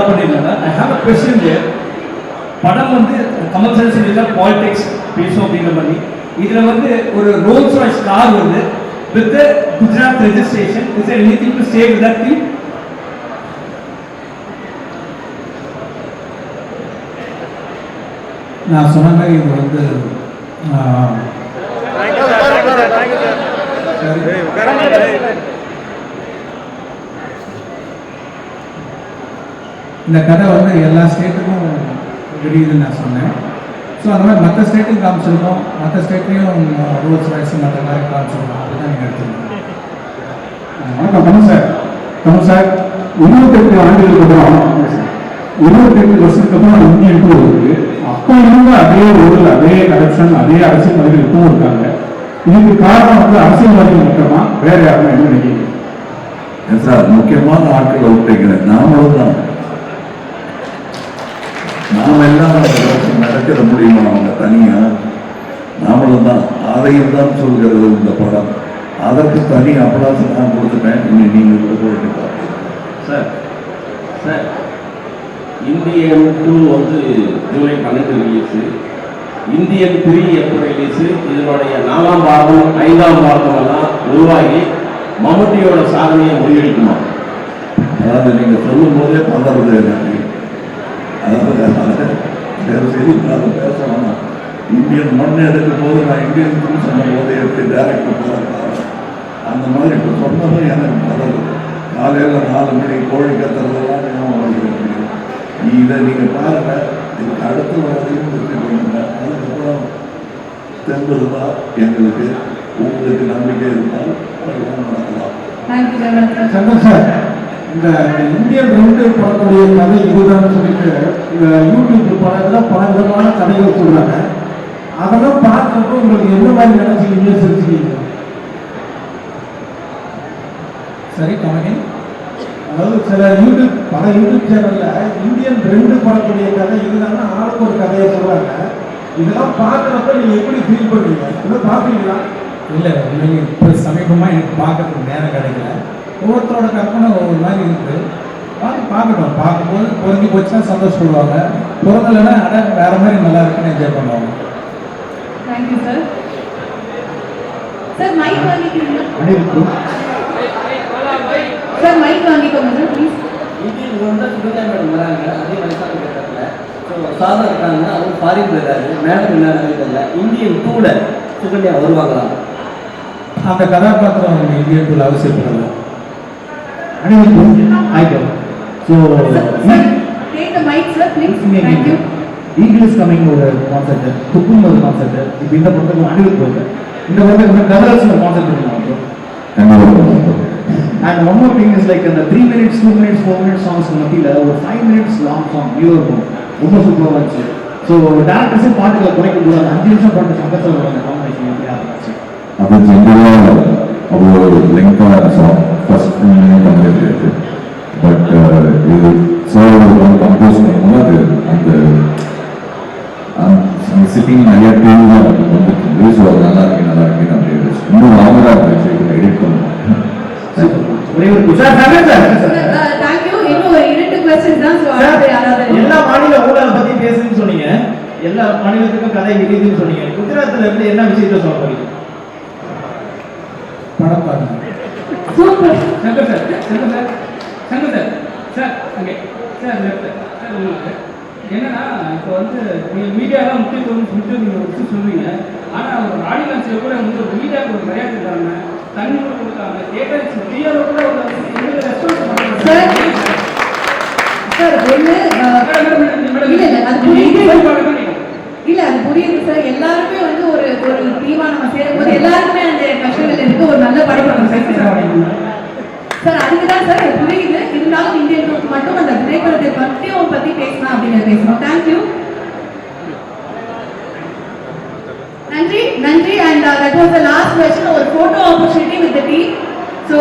பண்ணிருந்தாங்க. I have a question தேர். படம் வந்து கமல் சார் சொல்லியிருக்காரு பாலிடிக்ஸ் பேசும் அப்படின்ற மாதிரி. இதில் வந்து ஒரு ரோல்ஸ் ராய்ஸ் கார் வந்து with Gujarat registration. Is there anything to say with that thing? நான் சொன்ன மாதிரி இது வந்து இந்த கதை வந்து எல்லா ஸ்டேட்டுக்கும் தெரியுதுன்னு நான் சொன்னேன். ஸோ அந்த மாதிரி மற்ற ஸ்டேட்டையும் காமிச்சிருக்கோம், மற்ற ஸ்டேட்லேயும் ரூல்ஸ் வைஸ் மற்ற மாதிரி காமிச்சிருக்கோம். அப்படிதான் நீங்கள் எடுத்துக்கணும். வணக்கம் கமல் சார் 28 ஆண்டுகளுக்கு அப்புறம் 28 வருஷத்துக்கு அப்புறம் இந்தியன் டூ இருக்கு. அப்போ இருந்த அதே ஊரில் அதே கரப்ஷன் அதே அரசியல்வாதிகள் இப்பவும் இருக்காங்க. இதுக்கு காரணம் வந்து அரசியல்வாதிகள் மட்டுமா, வேற யாருமே என்ன நினைக்கிறீங்க சார்? முக்கியமான ஆட்களை விட்டுக்கிறேன். நாமளும் தான், நாம எல்லாம் நடக்கிற முடியுமா அவங்க தனியா? நாமளும் தான், அதையும் தான் சொல்கிறது இந்த படம். அதற்கு தனி அபலாசம் நான் கொடுத்துட்டேன். நீங்கள் கூட போயிட்டு சார். சார், இந்தியன் 2 வந்து ஜூலை 12 ரிலீஸு. இந்தியன் 3 எப்போ ரிலீஸு? இதனுடைய 4ஆம் பாகம் 5ஆம் பாகம் எல்லாம் உருவாகி மம்முட்டியோட சாதனையை முறியடிக்குமா? அதாவது நீங்கள் சொல்லும் போதே பதறது எனக்கு. அதாவது வேறு செய்தி பேச வேணாம். இந்தியன் மண் எடுக்கும் போது நான் இந்தியன் சொன்ன போதே எப்படி டேரக்டர் போகிறாங்க அந்த மாதிரி இப்போ சொன்னதும் எனக்கு பதறது. காலையில் 4 மணிக்கு கோழி கத்துறதெல்லாம் ஞாபகம் வைக்கிறேன். இதை நீங்கள் பாருங்க, இதுக்கு அடுத்த வரதையும் திருப்பி பண்ணுங்க. அதுக்கப்புறம் தெம்புதா எங்களுக்கு உங்களுக்கு நம்பிக்கை இருந்தால் அதெல்லாம் நடக்கலாம். சங்கர் சார், இந்த இந்தியன் 2 படத்துடைய கதை இதுதான் சொல்லிட்டு இந்த யூடியூப் படத்தில் பல விதமான கதைகள் சொல்றாங்க. அதெல்லாம் பார்க்கறப்போ உங்களுக்கு என்ன மாதிரி நினைச்சிக்கிங்க, சிரிச்சுக்கிங்க? சரி கமகி, அதாவது சில பல யூடியூப் சேனல்ல இந்தியன் 2 படத்துடைய கதை இதுதான் ஆளுக்கு ஒரு கதையை சொல்றாங்க. இதெல்லாம் பார்க்கறப்ப நீங்க எப்படி ஃபீல் பண்றீங்க? இதெல்லாம் பார்ப்பீங்களா? இல்லை நீங்கள் இப்போ சமீபமாக எனக்கு பார்க்கறதுக்கு நேரம் கிடைக்கல. ஒவ்வொருத்தரோட கற்பனை ஒவ்வொரு மாதிரி இருக்குது. பார்க்கணும். பார்க்கும்போது பொருந்தி போச்சுன்னா சந்தோஷப்படுவாங்க, பொருந்தலைன்னா வேற மாதிரி நல்லா இருக்குன்னு என்ஜாய் பண்ணுவாங்க. Thank you sir. சார் மைக் வாங்கிக்கிறீங்களா? சார் மைக் வாங்கிக்கோங்க சார் ப்ளீஸ். இந்தியன் வந்து சுகன்யா மேடம் வராங்க, அதே வயசான கட்டத்தில். ஸோ சாதா இருக்காங்க, அவங்க ஃபாரின் போயிடாரு. மேடம் என்ன தெரியல. இந்தியன் 2ல சுகன்யா வருவாங்களா? அந்த கதாபாத்திரம் இந்தியன் டூல அவசியப்படலை. ஆயிட்டோம். So take the mic sir please. Thank you. English coming ஒரு கான்செப்ட், துக்கும் ஒரு கான்செப்ட். இப்போ இந்த படத்துக்கு அனிருத் போகுது. இந்த படத்துக்கு கமல்ஹாசன் ஒரு கான்செப்ட் பண்ணுவாங்க. And one more thing is like the 3 minutes, 2 minutes, 4 minutes songs மத்தியில ஒரு 5 minutes long song இருக்கும். ரொம்ப சூப்பராக இருந்துச்சு. ஸோ டேரக்டர்ஸே பாட்டுகளை குறைக்க கூடாது. 5 நிமிஷம் பாட்டு சங்கத்தில் அந்த காம்பினேஷன் எப்படியா இருந்துச்சு? அது ஜென்ரலாக அவ்வளோ லெங்கான சாங் ஃபர்ஸ்ட் பண்ணிருக்கு. பட் இது சார் கம்போஸ் பண்ணும்போது அது அந்த சிட்டிங் நிறைய டூல் தான் வந்துருக்கு. ஸோ அது நல்லா இருக்கு அப்படின்னு இன்னும் லாங்கராக இருந்துச்சு. எடிட் பண்ணுவோம். ஒரே ஒரு குஷார் சார் தேங்க்யூ. இன்னும் ஒரு 2 क्वेश्चंस தான். சோ அடுத்து யாராவது எல்லா மாநில ஊழல் பத்தி பேசுன்னு சொன்னீங்க, எல்லா மாநிலத்துக்கும் கதை விரிதுன்னு சொன்னீங்க. குஜராத்ல இருந்து என்ன விஷயத்தை சொல்ல போறீங்க? படம் பாருங்க. Super. Shankar sir, Shankar sir, Shankar sir, sir okay sir, left sir. உங்களுக்கு என்னன்னா இப்போ வந்து நீங்கள் மீடியாலாம் முக்கியத்துவம் சொல்லிட்டு நீங்கள் ஒரு விஷயம் சொல்லுவீங்க. ஆனால் ஒரு ஆடியோ லான்ச்சில் கூட வந்து ஒரு மீடியாவுக்கு ஒரு மரியாதை தராங்க, தண்ணி கூட கொடுத்தாங்க, கேட்டாச்சு ஃப்ரீயாக கூட ஒரு எங்களுக்கு ரெஸ்பான்ஸ் பண்ணுறாங்க சார். சார் ஒன்று இல்லை அது புரியுது. இல்லை அது புரியுது சார். எல்லாருமே வந்து ஒரு டீமாக நம்ம சேரும்போது எல்லாருமே அந்த கஷ்டங்கள் இருக்கு. ஒரு நல்ல படம் நம்ம சார் அதுக்கு தான் சார் புரியுது. இருந்தாலும் இந்தியன் டூ மட்டும் அந்த திரைப்படத்தை பற்றி பேசலாம் அப்படின்னு பேசணும். தேங்க்யூ. நன்றி நன்றி. And that was the last question. ஒரு photo opportunity with the team. So